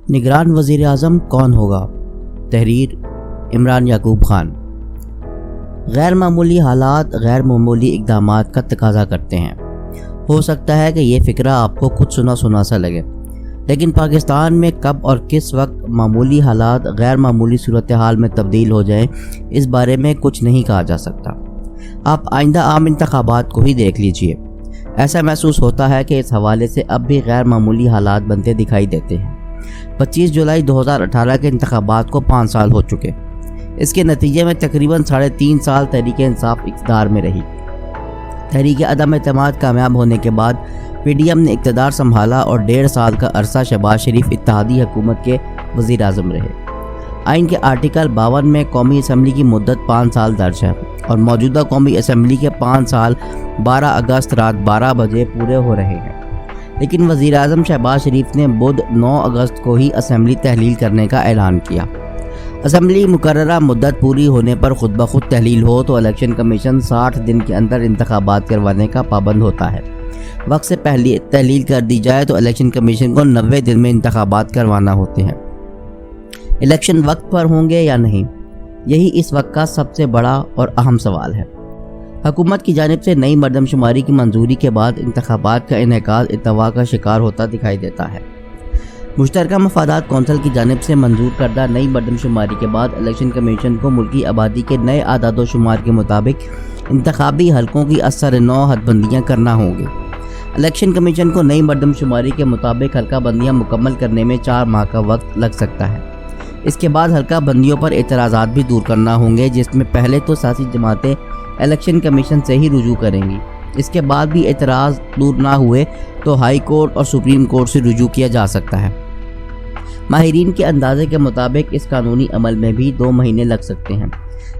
نگران وزیر اعظم کون ہوگا؟ تحریر عمران یعقوب خان۔ غیر معمولی حالات غیر معمولی اقدامات کا تقاضا کرتے ہیں۔ ہو سکتا ہے کہ یہ فکرہ آپ کو خود سنا سا لگے، لیکن پاکستان میں کب اور کس وقت معمولی حالات غیر معمولی صورتحال میں تبدیل ہو جائیں، اس بارے میں کچھ نہیں کہا جا سکتا۔ آپ آئندہ عام انتخابات کو ہی دیکھ لیجئے، ایسا محسوس ہوتا ہے کہ اس حوالے سے اب بھی غیر معمولی حالات بنتے دکھائی دیتے ہیں۔ 25 جولائی 2018 کے انتخابات کو 5 سال ہو چکے۔ اس کے نتیجے میں تقریباً 3.5 سال تحریک انصاف اقتدار میں رہی۔ تحریک عدم اعتماد کامیاب ہونے کے بعد پی ڈی ایم نے اقتدار سنبھالا اور 1.5 سال کا عرصہ شہباز شریف اتحادی حکومت کے وزیر اعظم رہے۔ آئین کے آرٹیکل 52 میں قومی اسمبلی کی مدت 5 سال درج ہے اور موجودہ قومی اسمبلی کے 5 سال 12 اگست رات 12 بجے پورے ہو رہے ہیں، لیکن وزیر اعظم شہباز شریف نے بدھ 9 اگست کو ہی اسمبلی تحلیل کرنے کا اعلان کیا۔ اسمبلی مقررہ مدت پوری ہونے پر خود بخود تحلیل ہو تو الیکشن کمیشن 60 دن کے اندر انتخابات کروانے کا پابند ہوتا ہے۔ وقت سے پہلے تحلیل کر دی جائے تو الیکشن کمیشن کو 90 دن میں انتخابات کروانا ہوتے ہیں۔ الیکشن وقت پر ہوں گے یا نہیں، یہی اس وقت کا سب سے بڑا اور اہم سوال ہے۔ حکومت کی جانب سے نئی مردم شماری کی منظوری کے بعد انتخابات کا انعقاد اتوا کا شکار ہوتا دکھائی دیتا ہے۔ مشترکہ مفادات کونسل کی جانب سے منظور کردہ نئی مردم شماری کے بعد الیکشن کمیشن کو ملکی آبادی کے نئے اعداد و شمار کے مطابق انتخابی حلقوں کی اثر نو حد بندیاں کرنا ہوں گی۔ الیکشن کمیشن کو نئی مردم شماری کے مطابق حلقہ بندیاں مکمل کرنے میں 4 ماہ کا وقت لگ سکتا ہے۔ اس کے بعد حلقہ بندیوں پر اعتراضات بھی دور کرنا ہوں گے، جس میں پہلے تو سیاسی جماعتیں الیکشن کمیشن سے ہی رجوع کریں گی۔ اس کے بعد بھی اعتراض دور نہ ہوئے تو ہائی کورٹ اور سپریم کورٹ سے رجوع کیا جا سکتا ہے۔ ماہرین کے اندازے کے مطابق اس قانونی عمل میں بھی 2 مہینے لگ سکتے ہیں۔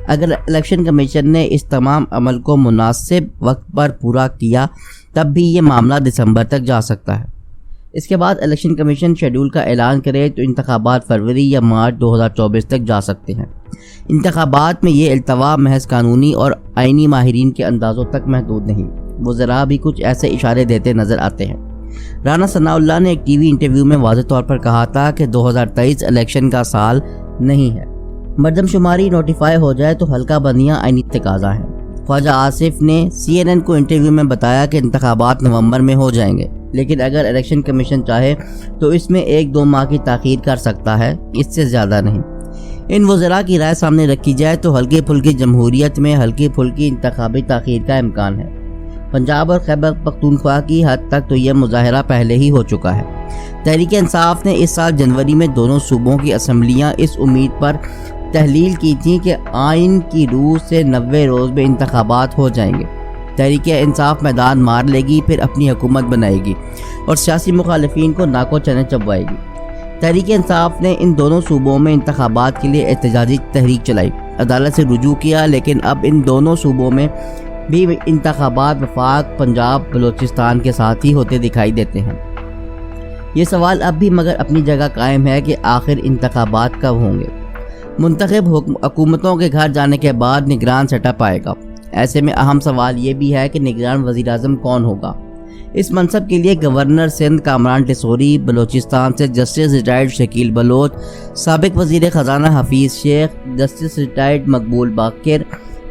اگر الیکشن کمیشن نے اس تمام عمل کو مناسب وقت پر پورا کیا تب بھی یہ معاملہ دسمبر تک جا سکتا ہے۔ اس کے بعد الیکشن کمیشن شیڈول کا اعلان کرے تو انتخابات فروری یا مارچ 2024 تک جا سکتے ہیں۔ انتخابات میں یہ التوا محض قانونی اور آئینی ماہرین کے اندازوں تک محدود نہیں، وزراء بھی کچھ ایسے اشارے دیتے نظر آتے ہیں۔ رانا ثناء اللہ نے ایک ٹی وی انٹرویو میں واضح طور پر کہا تھا کہ 2023 الیکشن کا سال نہیں ہے۔ مردم شماری نوٹیفائی ہو جائے تو حلقہ بندیاں آئینی تقاضا ہیں۔ خواجہ آصف نے CNN کو انٹرویو میں بتایا کہ انتخابات نومبر میں ہو جائیں گے، لیکن اگر الیکشن کمیشن چاہے تو اس میں 1-2 ماہ کی تاخیر کر سکتا ہے، اس سے زیادہ نہیں۔ ان وزراء کی رائے سامنے رکھی جائے تو ہلکی پھلکی جمہوریت میں ہلکی پھلکی انتخابی تاخیر کا امکان ہے۔ پنجاب اور خیبر پختونخوا کی حد تک تو یہ مظاہرہ پہلے ہی ہو چکا ہے۔ تحریک انصاف نے اس سال جنوری میں دونوں صوبوں کی اسمبلیاں اس امید پر تحلیل کی تھیں کہ آئین کی روح سے 90 روز میں انتخابات ہو جائیں گے۔ تحریک انصاف میدان مار لے گی، پھر اپنی حکومت بنائے گی اور سیاسی مخالفین کو ناکو چنے چبوائے گی۔ تحریک انصاف نے ان دونوں صوبوں میں انتخابات کے لیے احتجاجی تحریک چلائی، عدالت سے رجوع کیا، لیکن اب ان دونوں صوبوں میں بھی انتخابات وفاق، پنجاب، بلوچستان کے ساتھ ہی ہوتے دکھائی دیتے ہیں۔ یہ سوال اب بھی مگر اپنی جگہ قائم ہے کہ آخر انتخابات کب ہوں گے۔ منتخب حکومتوں کے گھر جانے کے بعد نگران سیٹ اپ آئے گا۔ ایسے میں اہم سوال یہ بھی ہے کہ نگران وزیر اعظم کون ہوگا۔ اس منصب کے لیے گورنر سندھ کامران ٹیسوری، بلوچستان سے جسٹس ریٹائرڈ شکیل بلوچ، سابق وزیر خزانہ حفیظ شیخ، جسٹس ریٹائرڈ مقبول باقر،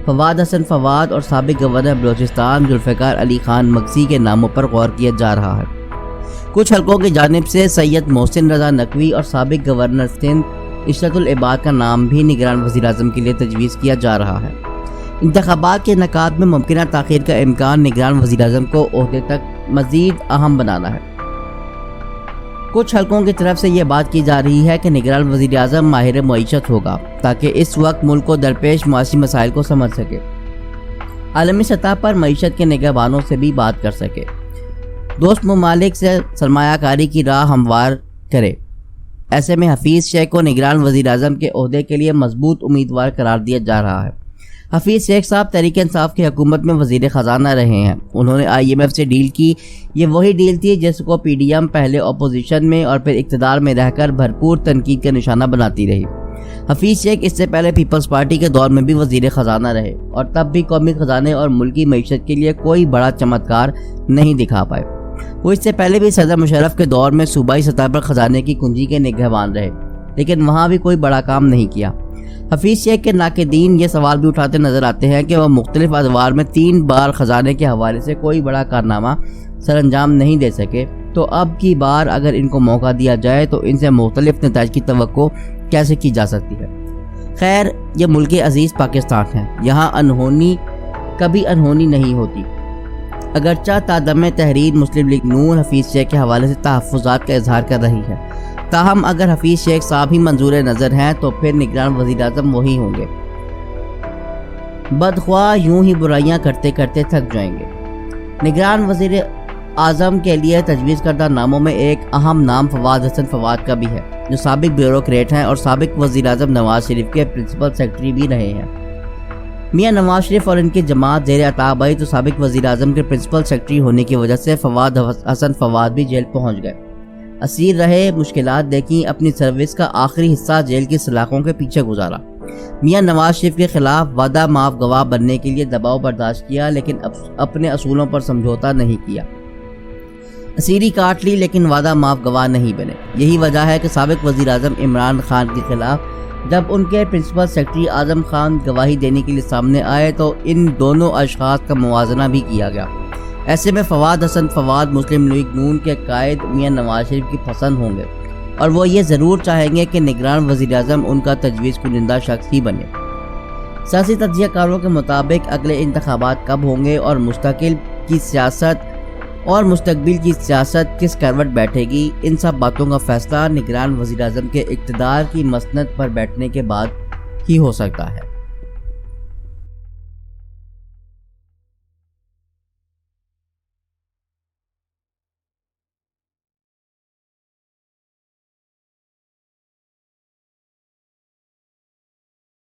فواد حسن فواد اور سابق گورنر بلوچستان ذوالفقار علی خان مگسی کے ناموں پر غور کیا جا رہا ہے۔ کچھ حلقوں کی جانب سے سید محسن رضا نقوی اور سابق گورنر سندھ عشرت العباد کا نام بھی نگران وزیر اعظم کے لیے تجویز کیا جا رہا ہے۔ انتخابات کے انعقاد میں ممکنہ تاخیر کا امکان نگران وزیر اعظم کو عہدے تک مزید اہم بنانا ہے۔ کچھ حلقوں کی طرف سے یہ بات کی جا رہی ہے کہ نگران وزیر اعظم ماہر معیشت ہوگا تاکہ اس وقت ملک کو درپیش معاشی مسائل کو سمجھ سکے، عالمی سطح پر معیشت کے نگہبانوں سے بھی بات کر سکے، دوست ممالک سے سرمایہ کاری کی راہ ہموار کرے۔ ایسے میں حفیظ شیخ کو نگران وزیر اعظم کے عہدے کے لیے مضبوط امیدوار قرار دیا جا رہا ہے۔ حفیظ شیخ صاحب تحریک انصاف کی حکومت میں وزیر خزانہ رہے ہیں۔ انہوں نے IMF سے ڈیل کی، یہ وہی ڈیل تھی جس کو پی ڈی ایم پہلے اپوزیشن میں اور پھر اقتدار میں رہ کر بھرپور تنقید کا نشانہ بناتی رہی۔ حفیظ شیخ اس سے پہلے پیپلز پارٹی کے دور میں بھی وزیر خزانہ رہے اور تب بھی قومی خزانے اور ملکی معیشت کے لیے کوئی بڑا چمتکار نہیں دکھا پائے۔ وہ اس سے پہلے بھی صدر مشرف کے دور میں صوبائی سطح پر خزانے کی کنجی کے نگہبان رہے، لیکن وہاں بھی کوئی بڑا کام نہیں کیا۔ حفیظ شیخ کے ناقدین یہ سوال بھی اٹھاتے نظر آتے ہیں کہ وہ مختلف ادوار میں 3 بار خزانے کے حوالے سے کوئی بڑا کارنامہ سر انجام نہیں دے سکے، تو اب کی بار اگر ان کو موقع دیا جائے تو ان سے مختلف نتائج کی توقع کیسے کی جا سکتی ہے؟ خیر، یہ ملک عزیز پاکستان ہے، یہاں انہونی کبھی انہونی نہیں ہوتی۔ اگرچہ تادم تحریر مسلم لیگ نون حفیظ شیخ کے حوالے سے تحفظات کا اظہار کر رہی ہے، تاہم اگر حفیظ شیخ صاحب ہی منظور نظر ہیں تو پھر نگران وزیر اعظم وہی ہوں گے۔ بدخواہ یوں ہی برائیاں کرتے کرتے تھک جائیں گے۔ نگران وزیر اعظم کے لیے تجویز کردہ ناموں میں ایک اہم نام فواد حسن فواد کا بھی ہے، جو سابق بیوروکریٹ ہیں اور سابق وزیر اعظم نواز شریف کے پرنسپل سیکرٹری بھی رہے ہیں۔ میاں نواز شریف اور ان کی جماعت زیر اطاعت آئی تو سابق وزیر اعظم کے پرنسپل سیکرٹری ہونے کی وجہ سے فواد حسن فواد بھی جیل پہنچ گئے، اسیر رہے، مشکلات دیکھیں، اپنی سروس کا آخری حصہ جیل کی سلاخوں کے پیچھے گزارا۔ میاں نواز شریف کے خلاف وعدہ معاف گواہ بننے کے لیے دباؤ برداشت کیا، لیکن اپنے اصولوں پر سمجھوتا نہیں کیا۔ اسیری کاٹ لی لیکن وعدہ معاف گواہ نہیں بنے۔ یہی وجہ ہے کہ سابق وزیر اعظم عمران خان کے خلاف جب ان کے پرنسپل سیکرٹری اعظم خان گواہی دینے کے لیے سامنے آئے تو ان دونوں اشخاص کا موازنہ بھی کیا گیا۔ ایسے میں فواد حسن فواد مسلم لیگ نون کے قائد میاں نواز شریف کی پسند ہوں گے، اور وہ یہ ضرور چاہیں گے کہ نگران وزیر اعظم ان کا تجویز کنندہ شخص ہی بنے۔ سیاسی تجزیہ کاروں کے مطابق اگلے انتخابات کب ہوں گے اور مستقبل کی سیاست کس کروٹ بیٹھے گی، ان سب باتوں کا فیصلہ نگران وزیر اعظم کے اقتدار کی مسند پر بیٹھنے کے بعد ہی ہو سکتا ہے۔